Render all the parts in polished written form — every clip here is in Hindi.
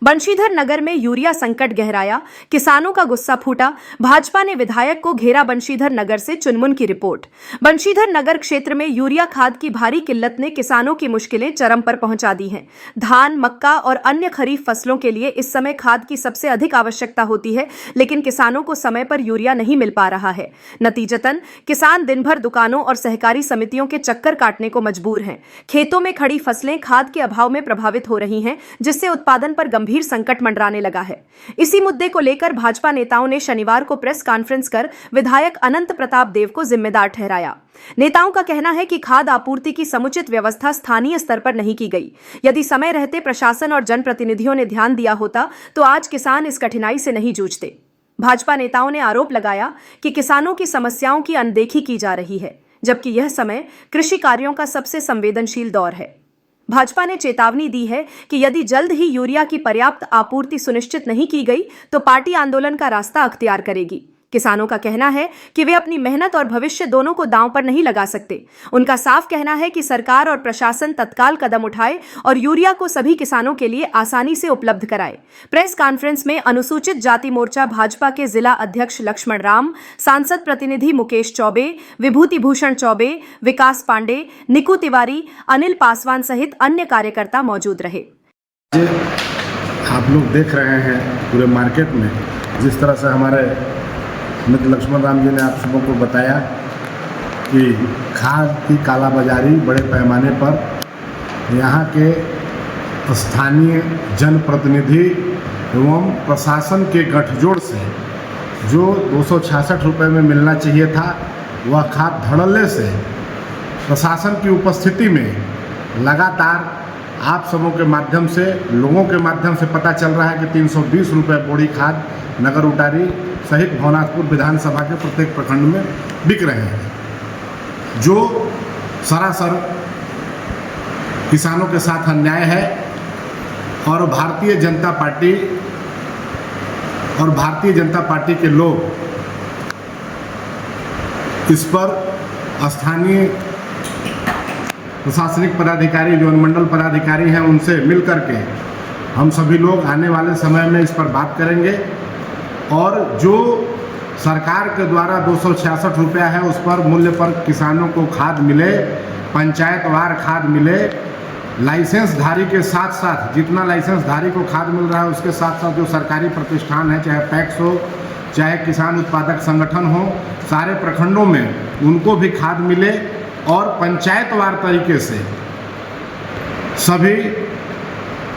बंशीधर नगर में यूरिया संकट गहराया, किसानों का गुस्सा फूटा, भाजपा ने विधायक को घेरा। बंशीधर नगर से चुनमुन की रिपोर्ट। बंशीधर नगर क्षेत्र में यूरिया खाद की भारी किल्लत ने किसानों की मुश्किलें चरम पर पहुंचा दी हैं। धान, मक्का और अन्य खरीफ फसलों के लिए इस समय खाद की सबसे अधिक आवश्यकता होती है, लेकिन किसानों को समय पर यूरिया नहीं मिल पा रहा है। नतीजतन किसान दिन भर दुकानों और सहकारी समितियों के चक्कर काटने को मजबूर हैं। खेतों में खड़ी फसलें खाद के अभाव में प्रभावित हो रही हैं, जिससे उत्पादन पर गंभीर संकट मंडराने लगा है। इसी मुद्दे को लेकर भाजपा नेताओं ने शनिवार को प्रेस कॉन्फ्रेंस कर विधायक अनंत प्रताप देव को जिम्मेदार ठहराया। नेताओं का कहना है कि खाद आपूर्ति की समुचित व्यवस्था स्थानीय स्तर पर नहीं की गई। यदि समय रहते प्रशासन और जनप्रतिनिधियों ने ध्यान दिया होता तो आज किसान इस कठिनाई से नहीं जूझते। भाजपा नेताओं ने आरोप लगाया कि किसानों की समस्याओं की अनदेखी की जा रही है, जबकि यह समय कृषि कार्यों का सबसे संवेदनशील दौर है। भाजपा ने चेतावनी दी है कि यदि जल्द ही यूरिया की पर्याप्त आपूर्ति सुनिश्चित नहीं की गई तो पार्टी आंदोलन का रास्ता अख्तियार करेगी। किसानों का कहना है कि वे अपनी मेहनत और भविष्य दोनों को दांव पर नहीं लगा सकते। उनका साफ कहना है कि सरकार और प्रशासन तत्काल कदम उठाए और यूरिया को सभी किसानों के लिए आसानी से उपलब्ध कराए। प्रेस कॉन्फ्रेंस में अनुसूचित जाति मोर्चा भाजपा के जिला अध्यक्ष लक्ष्मण राम, सांसद प्रतिनिधि मुकेश चौबे, विभूति भूषण चौबे, विकास पांडे, निकू तिवारी, अनिल पासवान सहित अन्य कार्यकर्ता मौजूद रहे। आप लोग देख रहे हैं पूरे मार्केट में जिस तरह से हमारे मित्र लक्ष्मण राम जी ने आप सबों को बताया कि खाद की कालाबाजारी बड़े पैमाने पर यहाँ के स्थानीय जनप्रतिनिधि एवं प्रशासन के गठजोड़ से जो 266 रुपये में मिलना चाहिए था वह खाद धड़ल्ले से प्रशासन की उपस्थिति में लगातार आप सबों के माध्यम से, लोगों के माध्यम से पता चल रहा है कि 320 रुपये बोरी खाद नगर उटारी सहित भवनाथपुर विधानसभा के प्रत्येक प्रखंड में बिक रहे हैं, जो सरासर किसानों के साथ अन्याय है। और भारतीय जनता पार्टी के लोग इस पर स्थानीय प्रशासनिक पदाधिकारी जो अनुमंडल पदाधिकारी हैं उनसे मिल करके हम सभी लोग आने वाले समय में इस पर बात करेंगे और जो सरकार के द्वारा 266 रुपया है उस पर मूल्य पर किसानों को खाद मिले, पंचायतवार खाद मिले, लाइसेंस धारी के साथ साथ जितना लाइसेंस धारी को खाद मिल रहा है उसके साथ साथ जो सरकारी प्रतिष्ठान है, चाहे पैक्स हो चाहे किसान उत्पादक संगठन हो, सारे प्रखंडों में उनको भी खाद मिले और पंचायतवार तरीके से सभी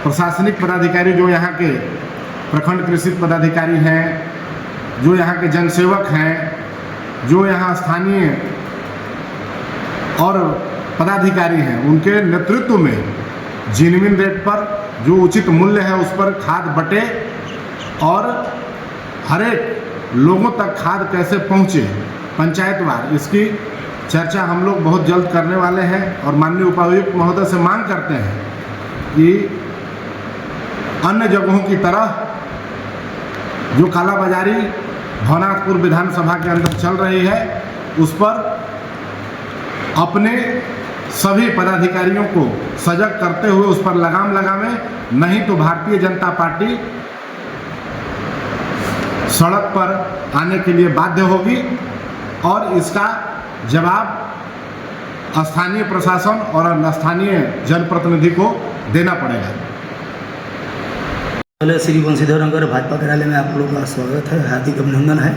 प्रशासनिक पदाधिकारी जो यहाँ के प्रखंड कृषि पदाधिकारी हैं, जो यहाँ के जनसेवक हैं, जो यहाँ स्थानीय और पदाधिकारी हैं, उनके नेतृत्व में जेन्युइन रेट पर जो उचित मूल्य है उस पर खाद बटे और हरेक लोगों तक खाद कैसे पहुँचे पंचायतवार, इसकी चर्चा हम लोग बहुत जल्द करने वाले हैं। और माननीय उपायुक्त महोदय से मांग करते हैं कि अन्य जगहों की तरह जो कालाबाजारी भवनाथपुर विधानसभा के अंदर चल रही है उस पर अपने सभी पदाधिकारियों को सजग करते हुए उस पर लगाम लगावें, नहीं तो भारतीय जनता पार्टी सड़क पर आने के लिए बाध्य होगी और इसका जवाब स्थानीय प्रशासन और स्थानीय जनप्रतिनिधि को देना पड़ेगा। पहले श्री बंशीधर नगर भाजपा कार्यालय में आप लोगों का स्वागत है, हार्दिक अभिनंदन है।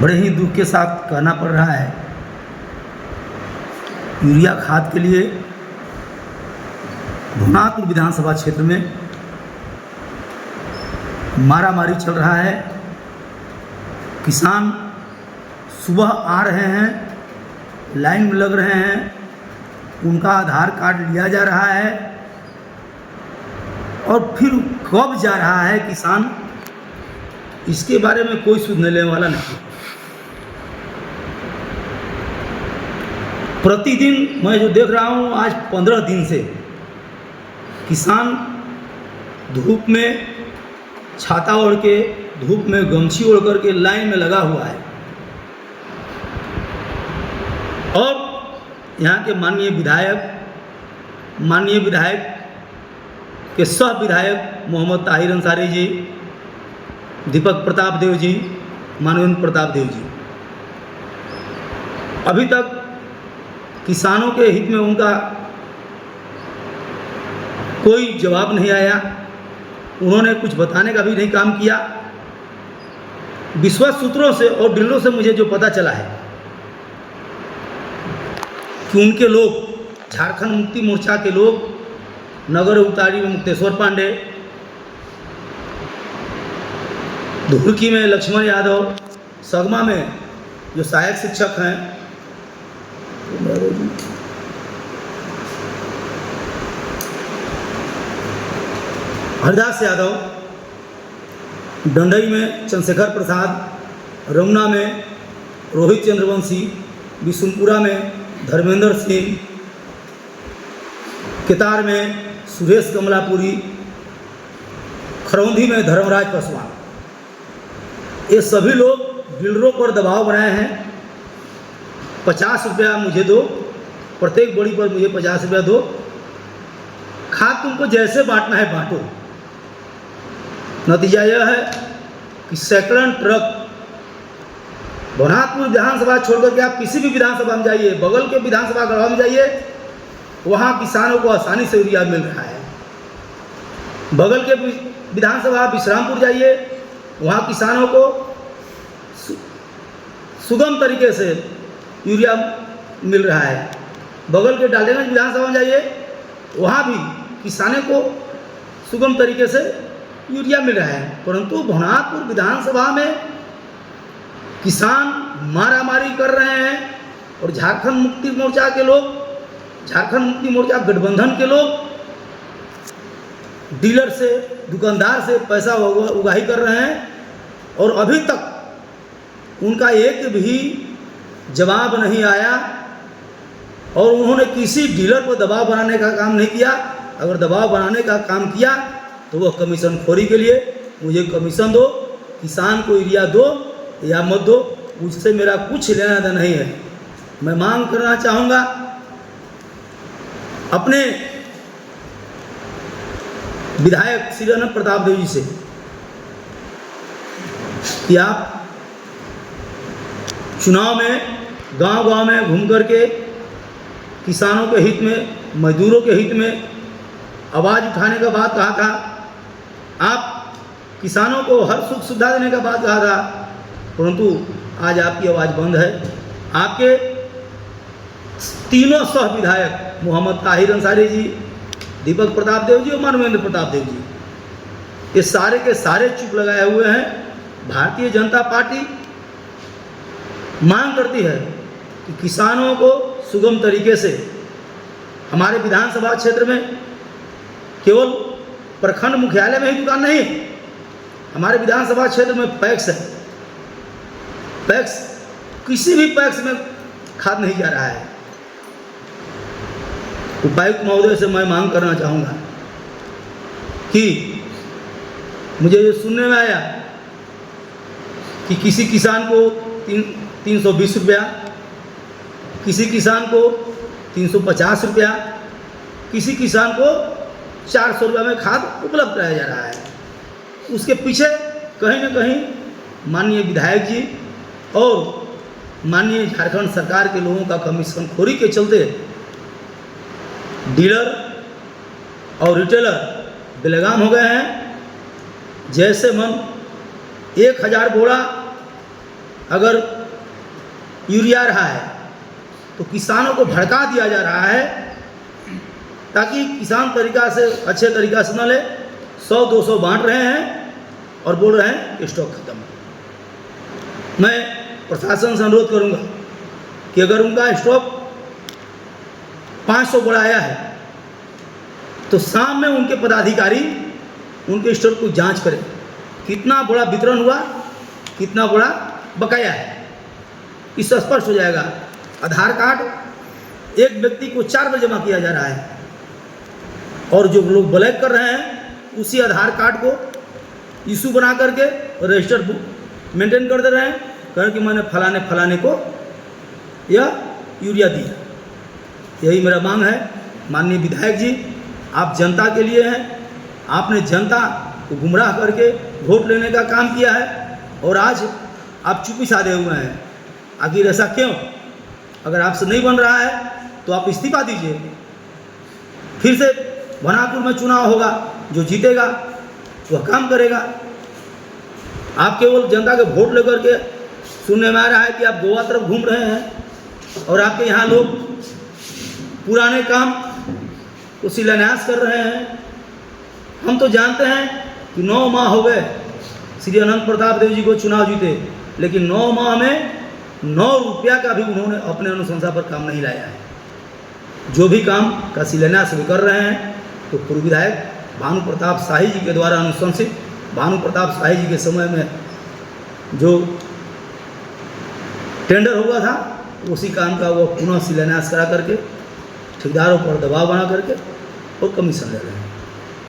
बड़े ही दुख के साथ कहना पड़ रहा है, यूरिया खाद के लिए भवनाथपुर विधानसभा क्षेत्र में मारामारी चल रहा है। किसान सुबह आ रहे हैं, लाइन में लग रहे हैं, उनका आधार कार्ड लिया जा रहा है और फिर कब जा रहा है किसान, इसके बारे में कोई सुध लेने वाला नहीं। प्रतिदिन मैं जो देख रहा हूँ, आज 15 दिन से किसान धूप में छाता ओढ़ के, धूप में गमछी ओढ़ करके लाइन में लगा हुआ है। और यहाँ के माननीय विधायक के सह विधायक मोहम्मद ताहिर अंसारी जी, दीपक प्रताप देव जी, मानवेंद्र प्रताप देव जी, अभी तक किसानों के हित में उनका कोई जवाब नहीं आया। उन्होंने कुछ बताने का भी नहीं काम किया। विश्वास सूत्रों से और डीलरों से मुझे जो पता चला है कि उनके लोग, झारखंड मुक्ति मोर्चा के लोग, नगर उतारी में मुक्तेश्वर पांडे, धुरकी में लक्ष्मण यादव, सगमा में जो सहायक शिक्षक हैं हरदास यादव, डंडई में चंद्रशेखर प्रसाद, रमुना में रोहित चंद्रवंशी, बिशुनपुरा में धर्मेंद्र सिंह, केतार में सुरेश कमलापुरी, खरौंधी में धर्मराज पासवान, ये सभी लोग डीलरों पर दबाव बनाए हैं। 50 रुपया मुझे दो, प्रत्येक बोरी पर मुझे 50 रुपया दो, खाद तुमको जैसे बांटना है बांटो। नतीजा यह है कि सैकड़ों ट्रक भवनाथपुर विधानसभा छोड़कर के आप किसी भी विधानसभा में जाइए, बगल के विधानसभा गढ़वा में जाइए, वहाँ किसानों को आसानी से यूरिया मिल रहा है। बगल के विधानसभा विश्रामपुर जाइए, वहाँ किसानों को सुगम तरीके से यूरिया मिल रहा है। बगल के डाल्टनगंज विधानसभा में जाइए, वहाँ भी किसानों को सुगम तरीके से यूरिया मिल रहा है। परंतु भवनाथपुर विधानसभा में किसान मारामारी कर रहे हैं और झारखंड मुक्ति मोर्चा के लोग, झारखंड मुक्ति मोर्चा गठबंधन के लोग डीलर से, दुकानदार से पैसा उगाही कर रहे हैं और अभी तक उनका एक भी जवाब नहीं आया और उन्होंने किसी डीलर पर दबाव बनाने का काम नहीं किया। अगर दबाव बनाने का काम किया तो वह कमीशन खोरी के लिए मुझे कमीशन दो, किसान को यूरिया दो या मत दो, उससे मेरा कुछ लेना देना नहीं है। मैं मांग करना चाहूँगा अपने विधायक श्री अनंत प्रताप देव जी से कि आप चुनाव में गांव-गांव में घूम करके किसानों के हित में, मजदूरों के हित में आवाज़ उठाने का बात कहा था। आप किसानों को हर सुख सुविधा देने का बात कहा था, परंतु आज आपकी आवाज़ बंद है। आपके तीनों सह विधायक मोहम्मद ताहिर अंसारी जी, दीपक प्रताप देव जी और मानवेंद्र प्रताप देव जी, ये सारे के सारे चुप लगाए हुए हैं। भारतीय जनता पार्टी मांग करती है कि किसानों को सुगम तरीके से हमारे विधानसभा क्षेत्र में केवल प्रखंड मुख्यालय में ही दुकान नहीं, हमारे विधानसभा क्षेत्र में पैक्स है। पैक्स, किसी भी पैक्स में खाद नहीं जा रहा है। उपायुक्त महोदय से मैं मांग करना चाहूँगा कि मुझे ये सुनने में आया कि किसी किसान को 320 रुपया, किसी किसान को 350 रुपया, किसी किसान को 400 रुपये में खाद उपलब्ध कराया जा रहा है। उसके पीछे कहीं न कहीं माननीय विधायक जी और माननीय झारखंड सरकार के लोगों का कमीशन खोरी के चलते डीलर और रिटेलर बेलगाम हो गए हैं। जैसे मन 1000 बोरा अगर यूरिया रहा है तो किसानों को भड़का दिया जा रहा है ताकि किसान तरीका से, अच्छे तरीका से न ले। 100-200 बांट रहे हैं और बोल रहे हैं कि स्टॉक खत्म। मैं प्रशासन से अनुरोध करूंगा कि अगर उनका स्टॉक 500 बोरा आया है तो शाम में उनके पदाधिकारी उनके स्टोर को जांच करें, कितना बोरा वितरण हुआ, कितना बोरा बकाया है। इससे स्पष्ट हो जाएगा। आधार कार्ड एक व्यक्ति को 4 बार जमा किया जा रहा है और जो लोग ब्लैक कर रहे हैं उसी आधार कार्ड को इशू बना करके रजिस्टर बुक मेंटेन कर दे रहे हैं, कह कि मैंने फलाने को यह यूरिया दिया। यही मेरा मांग है। माननीय विधायक जी, आप जनता के लिए हैं, आपने जनता को गुमराह करके वोट लेने का काम किया है और आज आप चुप्पी साधे हुए हैं। आखिर ऐसा क्यों? अगर आपसे नहीं बन रहा है तो आप इस्तीफा दीजिए, फिर से बनापुर में चुनाव होगा, जो जीतेगा वह काम करेगा। आप केवल जनता के वोट लेकर के, सुनने में आ रहा है कि आप गोवा तरफ घूम रहे हैं और आपके यहाँ लोग पुराने काम को शिलान्यास कर रहे हैं। हम तो जानते हैं कि 9 माह हो गए श्री अनंत प्रताप देव जी को चुनाव जीते, लेकिन 9 माह में 9 रुपया का भी उन्होंने अपने अनुशंसा पर काम नहीं लाया है। जो भी काम का शिलान्यास वे कर रहे हैं तो पूर्व विधायक भानु प्रताप शाही जी के द्वारा अनुशंसित, भानु प्रताप शाही जी के समय में जो टेंडर हुआ था उसी काम का वो पुनः शिलान्यास करा करके ठेकेदारों पर दबाव बना करके और कमीशन ले रहे हैं।